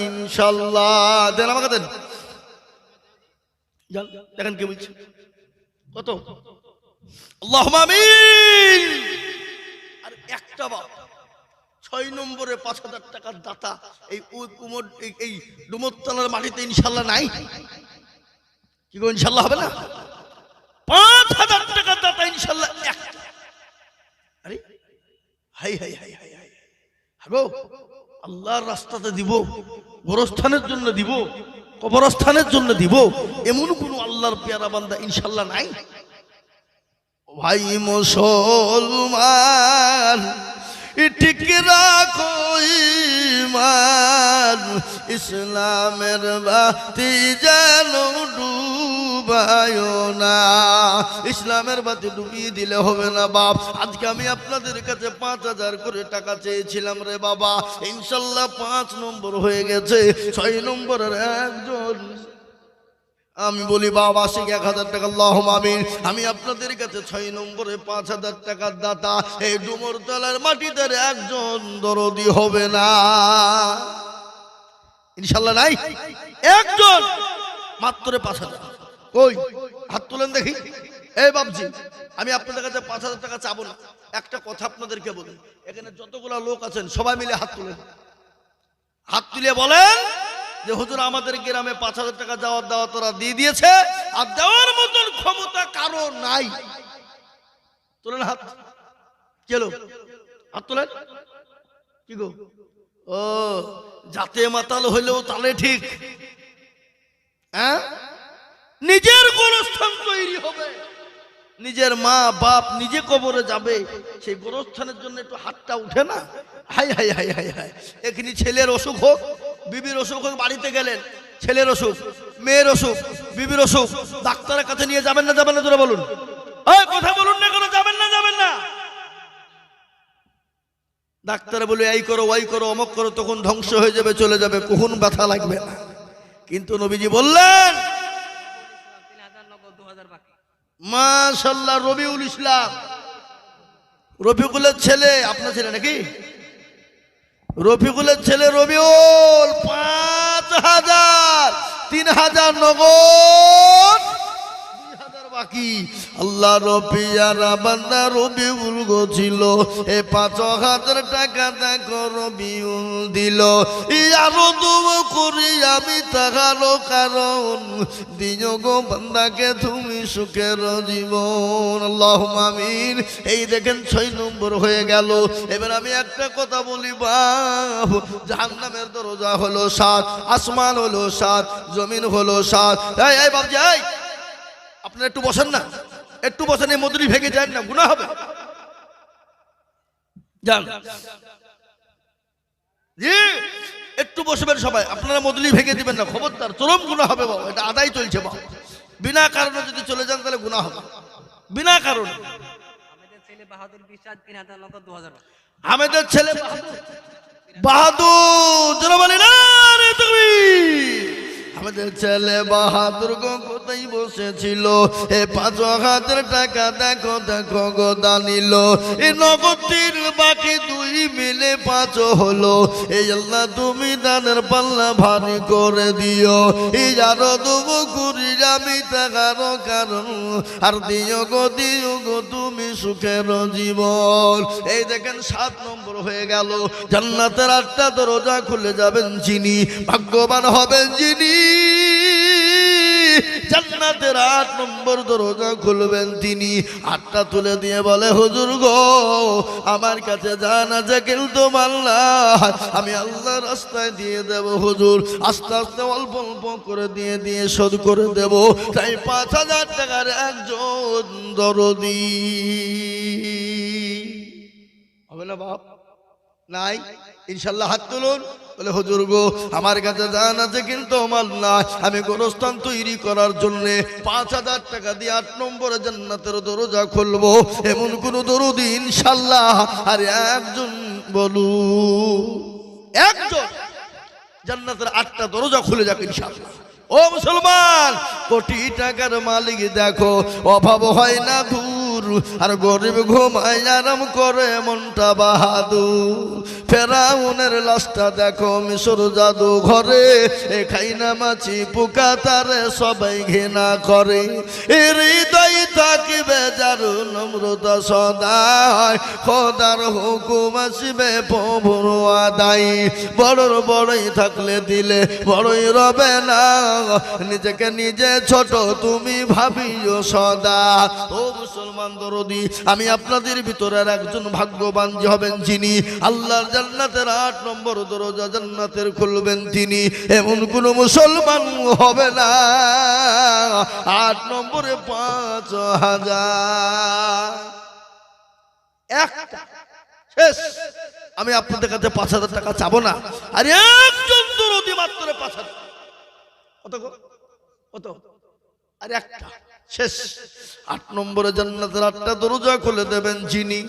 ইনশাআল্লাহ দেন। আমাকে দেন, দেখেন কি বলছে কত। আল্লাহুম্মা আমিন। আর একটা বাপ 6 নম্বরে 5,000 টাকার দাতা এই কুমোর এই ডুমুরতলার মাটিতে ইনশাআল্লাহ নাই। কি গো ইনশাআল্লাহ হবে না? 5,000 টাকার দাতা ইনশাআল্লাহ একটা। আরে high high high high high Hago, আল্লাহর রাস্তাতে দিব, গোরস্থানের জন্য দিব, কবরস্থানের জন্য দিব, এমন কোন আল্লাহর পেয়ারা বান্দা ইনশাআল্লাহ নাই। ভাই মুসলমান ঠিক রাখো ঈমান, ইসলামের বাতি যেন ডুবায়ো না। ইসলামের বাতি ডুবিয়ে দিলে হবে না বাপ। আজকে আমি আপনাদের কাছে 5,000 করে টাকা চেয়েছিলাম রে বাবা, ইনশাআল্লাহ 5 নম্বর হয়ে গেছে। 6 নম্বরের একজন আমি বলি বাবা আশিক 1,000 টাকা। আল্লাহুম্মা আমিন। আমি আপনাদের কাছে 6 নম্বরে 5,000 টাকার দাতা এই ডুমুরতলার মাটিতে একজন দরদি হবে না ইনশাআল্লাহ নাই। একজন মাত্র 5,000। কই হাত তুলেন দেখি। এই বাবজি, আমি আপনাদের কাছে 5,000 টাকা চাবো না। একটা কথা আপনাদেরকে বলি, এখানে যতগুলা লোক আছেন সবাই মিলে হাত তুলেন। হাত তুলে বলেন যে হুজুর আমাদের গ্রামে 5,000 টাকা যাওয়ার দাওয়াত ওরা দিয়ে দিয়েছে, আর দেওয়ার মতন ক্ষমতা কারো নাই। তোলেন হাত। চলো হাত তোলেন। কি গো? ও জাতে মাতাল হইলেও তাহলে ঠিক। হ্যাঁ, নিজের গোরস্থান তৈরি হবে, নিজের মা বাপ নিজে কবরে যাবে, সেই গোরস্থানের জন্য একটু হাতটা উঠে না? High high high high high. এখানে ছেলের অসুখ হোক, বিবির অসুখ হোক, বাড়িতে গেলেন ছেলের অসুখ, মেয়ের অসুখ, বিবির অসুখ, ডাক্তারের কাছে নিয়ে যাবেন না যাবেন না? তোরা বলুন, ওই কথা বলুন না, কোনো যাবেন না যাবেন না? ডাক্তার বলে এই করো ওই করো অমক করো, তখন ধ্বংস হয়ে যাবে, চলে যাবে, কখন ব্যথা লাগবে না। কিন্তু নবীজি বললেন মাশাআল্লাহ, রবিউল ইসলাম, রফিকুলের ছেলে, আপনার ছেলে নাকি? রফিকুলের ছেলে রবিউল 5,000, 3,000 নগদ, 2,000 বাকি। আল্লাহ রবিয়ার বান্দা রবিউল গো ছিল, এ 5,000 টাকা দেখো রবিউল দিল। আরো দুব করি আমি তাহারও কারণ, দিও গো বান্দাকে তুমি সুখের জীবন। আল্লাহুম্মা আমিন। এই দেখেন 6 নম্বর হয়ে গেল। এবার আমি একটা কথা বলি বাপ, জাহান্নামের দরজা হলো 7, আসমান হলো 7, জমিন হলো 7। এই বাপজি, এই আপনারা একটু বসেন না, একটু বসেন, এই মজুরি ভেঙে যায় না, গুনাহ হবে। যান জি, একটু বসবেন সবাই, আপনারা মজুরি ভেঙে দিবেন না, খবরদার, চরম গুনাহ হবে বাবা, এটা আদায় চলছে বাবা। বিনা কারণে যদি চলে যান তাহলে গুনাহ হবে, বিনা কারণে। আমাদের ছেলে বাহাদুর বিশ্বাস 3,000 নগদ 2,000। আমাদের ছেলে বাহাদুর, যারা বলে না রে তুমি, আমাদের ছেলে বাহাদুর গো কোথায় বসেছিল, এ 5,000 টাকা দেখো দেখো গো দানিল। এই নগদের বাকি 2 মিলে 5 হলো। এই আল্লাহ তুমি দানের পাল্লা ভারী করে দিও। এই আরো দেবো করি আমি টাকারও কারণ, আর দিও গো তুমি সুখের জীবন। এই দেখেন 7 নম্বর হয়ে গেল। জান্নাতের 8টা দরজা খুলে যাবেন যিনি, ভাগ্যবান হবেন যিনি। জান্নাতের 8 নম্বর দরজা খুলবেন তিনি। 8টা তুলে দিয়ে বলে হুজুর গো আমার কাছে জান আছে, কিন্তু আল্লাহ আমি আল্লাহর রাস্তায় দিয়ে দেব হুজুর, আস্তে আস্তে অল্প অল্প করে দিয়ে দিয়ে শোধ করে দেব। তাই 5,000 টাকার একজন দরদি হবে না বাপ? নাই? ইনশাল্লাহ হাত তুলুন। বলে হুজুর গো আমার কাছে জান আছে, কিন্তু আমার না, আমি গোরস্থান তৈরি করার জন্য 5,000 টাকা দিয়ে 8 নম্বরে জান্নাতের দরজা খুলবো। এমন কোন দরদি ইনশাল্লাহ আর একজন বলু, একজন জান্নাতের 8টা দরজা খুলে যাক ইনশাল্লাহ। ও মুসলমান, কোটি টাকার মালিক দেখো অভাব হয় না দূর, আর গরিব ঘুমায় আরাম করে মনটা বাহাদুর। ফেরাউনের লাশটা দেখো মিশর জাদু ঘরে, এ খাই না মাছি পোকা তারে সবাই ঘৃণা করে। এর হৃদয় থাকিবে যার নম্রতা সদায়, খোদার হুকুম আসবে প্রভুর আদায়। বড়র বড়ই থাকলে দিলে বড়ই রবে না, নিজেকে নিজে ছোট তুমি ভাবিও সদা। ও মুসলমান দরদি, আমি আপনাদের ভিতরের একজন ভাগ্যবান যে হবেন যিনি আল্লাহর জান্নাতের 8 নম্বর দরজা জান্নাতের খুলবেন তিনি। এমন কোন মুসলমান হবে না। 8 নম্বরে 5,000 একটা শেষ। আমি আপনাদের কাছে 5,000 টাকা চাবো না, আর একজন দরদি মাত্র 5,000। কত কত? আর একটা শেষ। 8 নম্বরে জান্নাতের 8টা দরজা খুলে দেবেন যিনি,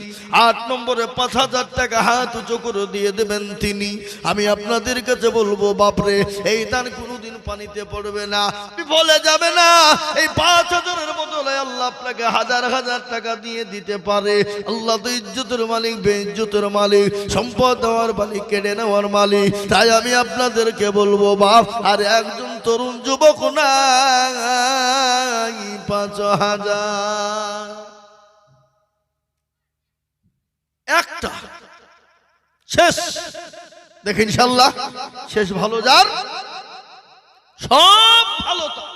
8 নম্বরে 5,000 টাকা হাত উঁচু করে দিয়ে দেবেন তিনি। আমি আপনাদের কাছে বলবো বাপরে, এই দান কোনোদিন পানিতে পড়বে না, বলে যাবে না। এই 5,000-এর বদলে আল্লাহ আপনাকে হাজার হাজার টাকা দিয়ে দিতে পারে। আল্লাহ তো ইজ্জতের মালিক, বেইজ্জতের মালিক, সম্পদ দেওয়ার মালিক, কেড়ে নেওয়ার মালিক। তাই আমি আপনাদেরকে বলবো বাপ, আর একজন তরুণ যুবক নাই 5,000 একটা শেষ। দেখেন ইনশাআল্লাহ শেষ ভালো যার সব ভালো তার।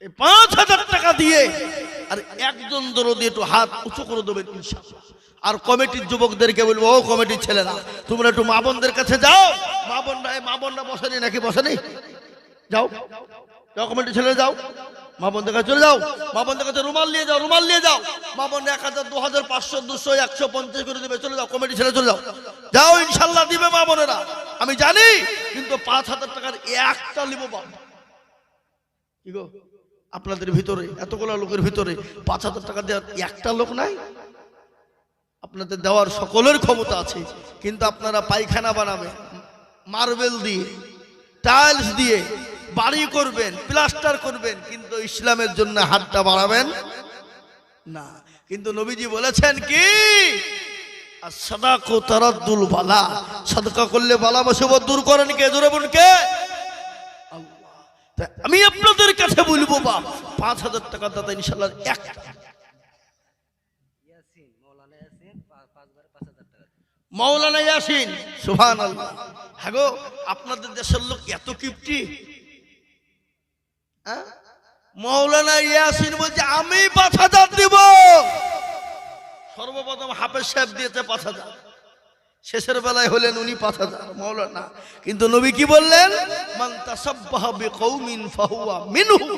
এই 5,000 টাকা দিয়ে আর একজন দরদি একটু হাত উঁচু করে দেবেন ইনশাআল্লাহ। আর কমিটির যুবকদেরকে বলবো, ও কমিটির ছেলেরা তোমরা একটু মা বোনদের কাছে যাও। মা বোনরা বসেনি নাকি? বসেনি? যাও যাও কমিটির ছেলেরা যাও, মা বোনদের কাছে চলে যাও। মা বোনদের কাছে রুমাল নিয়ে যাও, রুমাল নিয়ে যাও। মা বোন 1000, 2000, 500, 200, 150 করে দিবে। চলে যাও কমিটির ছেলে, চলে যাও, যাও ইনশাল্লাহ দিবে মা বোনেরা, আমি জানি। কিন্তু 5,000 টাকার একটা নিব বাবা। কি গো আপনাদের ভিতরে এতগুলো লোকের ভিতরে 5,000 টাকা দেওয়ার একটা লোক নাই? আপনাদের দেওয়ার সকলের ক্ষমতা আছে, কিন্তু আপনারা পায়খানা বানাবেন, মার্বেল দিয়ে, টাইলস দিয়ে বাড়ি করবেন, প্লাস্টার করবেন, কিন্তু ইসলামের জন্য হাতটা বাড়াবেন না। কিন্তু নবীজি বলেছেন কি, সাদাকা তারাদ্দুল বালা, সাদকা করলে বালা মুসিবত দূর করেন কে? জোরে বলুন কে? আল্লাহ। তাই আমি আপনাদের কাছে বলবো বা 5,000 টাকা দাদা ইনশাআল্লাহ এক ইয়াসিন, মৌলানা ইয়াসিন 5,000 টাকা। মাওলানা ইয়াসিন, সুবহানাল্লাহ। হ্যাঁ গো আপনাদের দেশের লোক এত কিপটি। মাওলানা ইয়াসিন বলছে আমি 5,000 দিব। সর্বপ্রথম হাফেজ সাহেব দিয়েছে 5,000, শেষের বেলায় হলেন উনি 5,000 মাওলানা। কিন্তু নবী কি বললেন? মান তাসাব্বাহা বিকৌমিন ফাহুয়া মিনহু,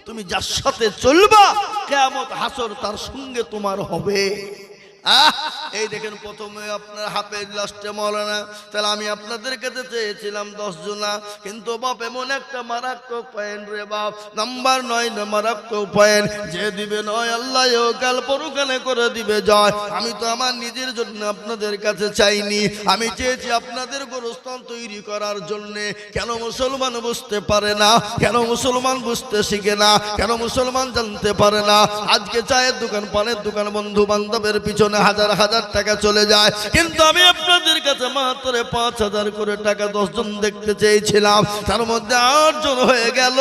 তুমি যার সাথে চলবা কিয়ামত হাসর তার সঙ্গে তোমার হবে। এই দেখেন প্রথমে আপনার হাফেজ, লাস্টে মাওলানা। তাহলে আমি আপনাদের কাছে চেয়েছিলাম 10 জনা, কিন্তু বাপ এমন একটা মারাত্মক পয়েন্ট রে বাপ, নাম্বার 9 মারাত্মক পয়েন্ট, যে দিবে 9 আল্লাহ কাল পরকালে করে দিবে জয়। আমি তো আমার নিজের জন্য আপনাদের কাছে চাইনি, আমি চেয়েছি আপনাদের গোরস্থান তৈরি করার জন্যে। কেন মুসলমান বুঝতে পারে না? কেন মুসলমান বুঝতে শিখে না? কেন মুসলমান জানতে পারে না? আজকে চায়ের দোকান, পানের দোকান, বন্ধু বান্ধবের পিছনে হাজার হাজার টাকা চলে যায়, কিন্তু আমি আপনাদের কাছে মাত্র 5,000 করে টাকা 10 জন দেখতে চেয়েছিলাম, তার মধ্যে 8 জন হয়ে গেল,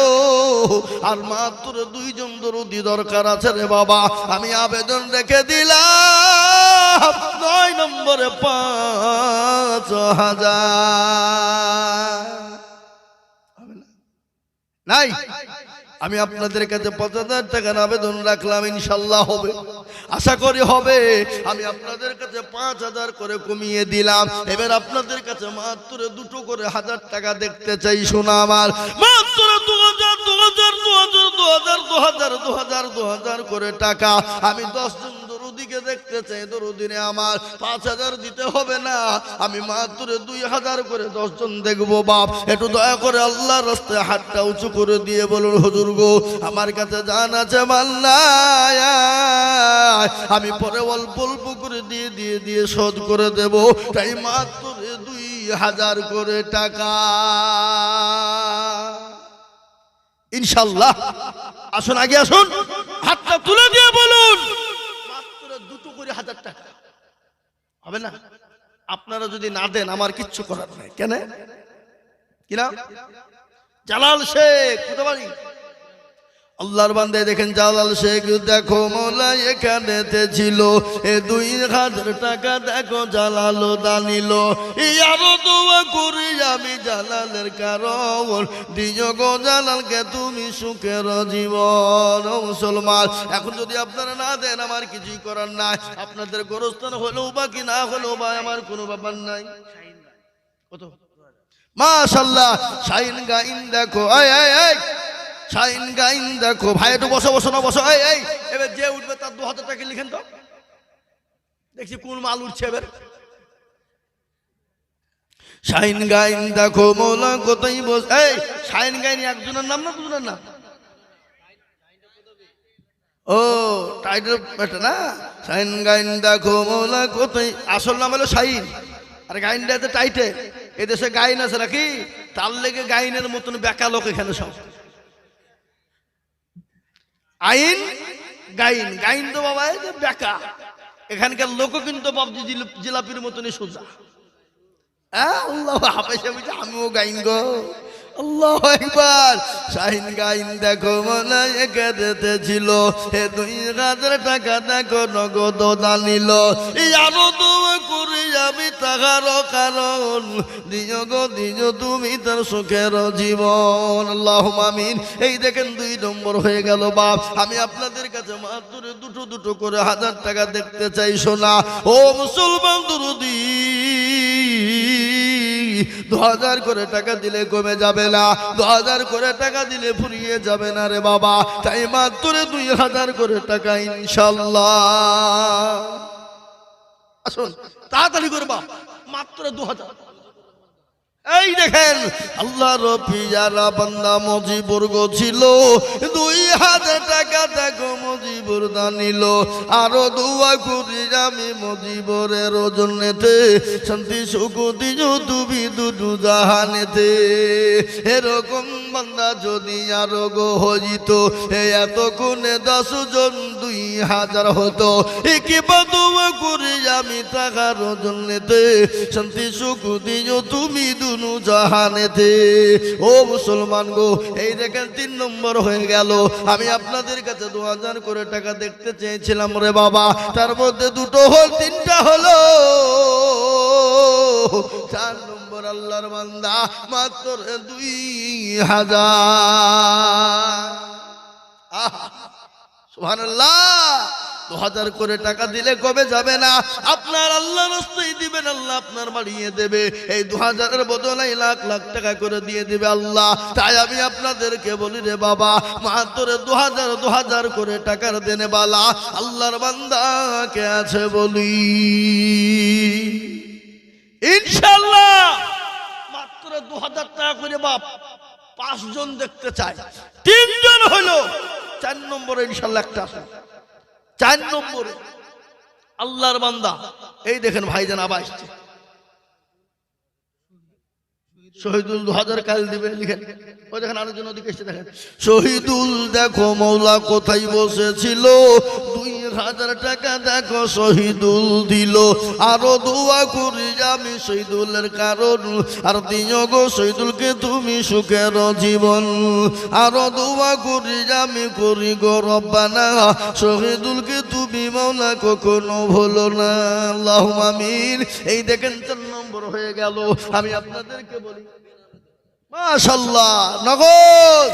আর মাত্র 2 জন দরদি দরকার আছে রে বাবা। আমি আবেদন রেখে দিলাম 9 নম্বরে 5,000 নাই। আমি আপনাদের কাছে 5,000 টাকার আবেদন রাখলাম, ইনশাল্লাহ হবে, আশা করি হবে। আমি আপনাদের কাছে 5,000 করে কমিয়ে দিলাম। এবার আপনাদের কাছে মাত্র 2 করে 1,000 টাকা দেখতে চাই। শোনা আমার, মাত্র 2,000 করে টাকা আমি 10 জন দরুদিকে দেখতে চাই। দরুদিনে আমার 5,000 দিতে হবে না, আমি মাত্র 2,000 করে 10 জন দেখবো বাপ। একটু দয়া করে আল্লাহর রাস্তায় হাতটা উঁচু করে দিয়ে বলুন, হুজুর গো আমার কাছে জান আছে মাল নাই, আমি পরে অল্প অল্প করে দিয়ে শোধ করে দেব, তাই মাত্র 2,000 করে টাকা ইনশাল্লাহ। আসুন আগে আসুন, হাতটা তুলে দিয়ে বলুন মাত্র 2 করে 1,000 টাকা হবে না? আপনারা যদি না দেন আমার কিচ্ছু করার নাই। কেন? কিনা জালাল শেখ, কোথায় বাড়ি? আল্লাহর বান্দে দেখেন জালাল শেখ, দেখো মৌলা এখানেতে ছিল, এ 2,000 টাকা দেখো জালাল দানিল। আরো দোয়া করি আমি জালালের কারণ, দিও গো জালালকে তুমি সুখের জীবন। মুসলমান এখন যদি আপনারা না দেন আমার কিছুই করার নাই। আপনাদের গোরস্থান হলেও বা কি না হলেও বা আমার কোনো ব্যাপার নাই। কত মাশাআল্লাহ, শাইন গাইন দেখো, শাইন গাইন দেখো। ভাই একটু বসো, বসো না বসো। এবার যে উঠবে তার 2,000 টাকা লিখেন তো, দেখছি কোন মাল উঠছে এবার। শাইন গাইন দেখো মৌলা কোথায় বস। শাইন গাইন একজনের নাম না দুজনের নাম? ও টাইটেল এটা না। শাইন গাইন দেখো মৌলা কোথায়, আসল নাম হলো শাইন, আর গাইনটা আছে টাইটেল। এদেশে গাইন আছে নাকি? তার লেগে গাইনের মতন বেকা লোক এখানে সব। আইন গাইন, গাইন তো বাবা বেকা। এখানকার লোক কিন্তু বাবজি জিলাপির মতনই সোজা। আল্লাহ হাফেজ, আমিও গাইন গো, আল্লাহু আকবার। শাহিন গাইন দেখো মনে একাদেতে ছিল, এ 2,000 টাকা দেখো নগদ দানিল। আরো দোয়া করি আমি তাহারও কারণ, দিও গো দিও তুমি তার সুখের জীবন। আল্লাহুম্মা আমিন। এই দেখেন 2 নম্বর হয়ে গেল বাপ। আমি আপনাদের কাছে মাত্র দুটো দুটো করে 1000 টাকা দেখতে চাই সোনা। ও মুসলমান দরদি, 2000 করে টাকা দিলে কমে যাবে না, 2000 করে টাকা দিলে ফুরিয়ে যাবে না রে বাবা। তাই মাত্র 2000 করে টাকা ইনশাআল্লাহ। আসুন তাড়াতাড়ি করে বাপ, মাত্র 2000। এই দেখেন আল্লাহর পিয়ারা বান্দা মজিবুর গো ছিল, 2000 টাকা দেখো মজিবুর দানিল। আরো দোয়া করি আমি মজিবরের জন্যতে, শান্তি সুখ দিও তুমি দুটো জাহানেতে। এরকম বান্দা যদি আরো গো হইত, এত কোনে 10 জন 2000 হতো। কিবা দোয়া করি আমি টাকার জন্যতে, শান্তি সুখ দিও তুমি জাহানেতে। ও মুসলমান গো, এই দেখেন 3 নম্বর হয়ে গেল। আমি আপনাদের কাছে 2000 করে টাকা দেখতে চেয়েছিলাম রে বাবা, তার মধ্যে 2টো হল, 3টা হলো। 4 নম্বর আল্লাহর বান্দা মাত্র 2000। সুবহানাল্লাহ। 2000 করে টাকা দিলে কবে যাবে না, আপনার আল্লাহ রাস্তায় দিবেন, আল্লাহ আপনার বাড়িয়ে দেবে। এই 2000-এর বদলে লাখ লাখ টাকা করে দিয়ে দিবে আল্লাহ। তাই আমি আপনাদেরকে বলি রে বাবা, মাত্র 2000 করে টাকার দেনে বালা আল্লাহর বান্দা কে আছে বলি? ইনশাআল্লাহ মাত্র 2000 টাকা করে বাপ 5 জন দেখতে চাই, 3 জন হলো। 4 নম্বরে ইনশাআল্লাহ একটা আছে। 4 নম্বরে আল্লাহর বান্দা, এই দেখেন ভাইজান আবার আসছে শহীদুল। 2000 কাল দিবে, লিখেন। ওই দেখেন আরেকজন ওদিকে এসে দেখেন শহীদুল, দেখো মৌলা কোথায় বসেছিল, 2000 টাকা দেখো শহীদুল দিল। আরো দোয়া করি আমি শহীদুলের কারণ, আর দিও গো শহীদুলকে তুমি সুখের জীবন। আরো দোয়া করি আমি করি গো রব্বানা, শহীদুলকে তুমি মৌলা কখনো ভুলো না। আল্লাহুম্মা আমিন। এই দেখেন 4 নম্বর হয়ে গেল। আমি আপনাদেরকে বলি মাশাআল্লাহ, নগদ